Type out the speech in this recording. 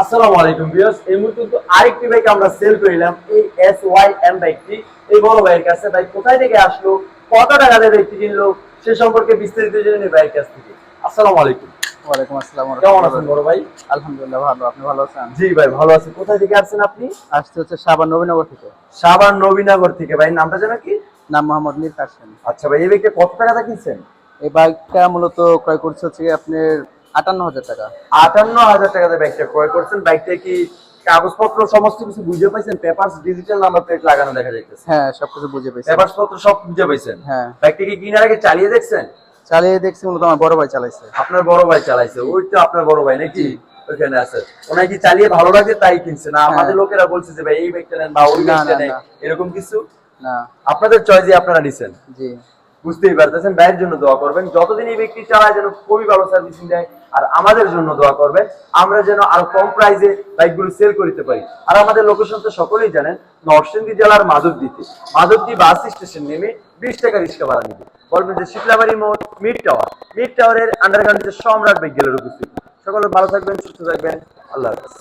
আসসালামু আলাইকুম ভিউয়ার্স, এই মুহূর্তে কিন্তু আরেকটি বাইক আমরা সেল করিলাম। এই SYM বাইকটি এই বড় ভাইয়ের কাছে। ভাই কোথায় থেকে আসলো, কত টাকা দিয়ে বাইকটি কিনলো, সে সম্পর্কে বিস্তারিত জেনে ভাইয়ের কাছ থেকে। আসসালামু আলাইকুম। ওয়ালাইকুম আসসালাম ওয়া কেমন রাহমাতুল্লাহি আছেন ওয়া বড় ভাই? বারাকাতুহু। আলহামদুলিল্লাহ ভালো। আপনি ভালো আছেন? জি ভাই ভালো আছি। কোথায় থেকে আসছেন আপনি? আসছে হচ্ছে সাভার নবীনগর থেকে। সাভার নবীনগর থেকে। ভাই নামটা যেন কি? নাম মোহাম্মদ মীর কাসেম। আচ্ছা ভাই, এই বাইকটা কত টাকা দিয়ে কিনছেন? এই বাইকটা মূলত ক্রয় করছে হচ্ছে গিয়ে আপনার ৫৮,০০০ টাকা। ৫৮,০০০ টাকা দিয়ে বাইকটা ক্রয় করছেন। বাইকটা কি কাগজপত্র সমস্ত কিছু বুঝে পাইছেন? পেপারস ডিজিটাল নাম্বার প্লেট লাগানো দেখা যাইতেছে। হ্যাঁ, সবকিছু বুঝে পেয়েছি। পেপারস পত্র সব বুঝে পাইছেন? হ্যাঁ, বাইকটা কি কেনার আগে চালিয়ে দেখছেন? চালিয়ে দেখছি মূলত আমার বড় ভাই চালাইছে। আপনার বড় ভাই চালাইছে? জি। ওই তো আপনার বড় ভাই নাকি? জি। ওইখানে আছে। ওনার কি চালিয়ে ভালো লাগে তাই কিনছে না? হ্যাঁ। আমাদের লোকেরা বলছে যে ভাই এই বাইকটা নেন বা ওই না, বাইকটা না, নেন, না। এরকম কিছু? না। আপনাদের চয়েসে আপনারা নিছেন। জি। বুঝতেই পারতেছেন। ভাইয়ের জন্য দোয়া করবেন, যতদিন এই ব্যক্তি চালায় যেন খুবই ভালো সার্ভিসিং দেয়। আর আমাদের জন্য দোয়া করবেন, আমরা যেন আরো কম প্রাইসে বাইকগুলো সেল করতে পারি। আর আমাদের লোকেশন তো সকলেই জানেন, নরসিংদী জেলার মাধবদীতে। মাধবদী বাস স্টেশন নেমে 20 টাকা রিক্সা ভাড়া নিবে। বলবেন যে শিকলাবাড়ি মোড়, মিড টাওয়ার। মিড টাওয়ারের আন্ডারগ্রাউন্ডে সম্রাট বাইক গ্যালারি উপস্থিত। সকলে ভালো থাকবেন, সুস্থ থাকবেন। আল্লাহ হাফেজ।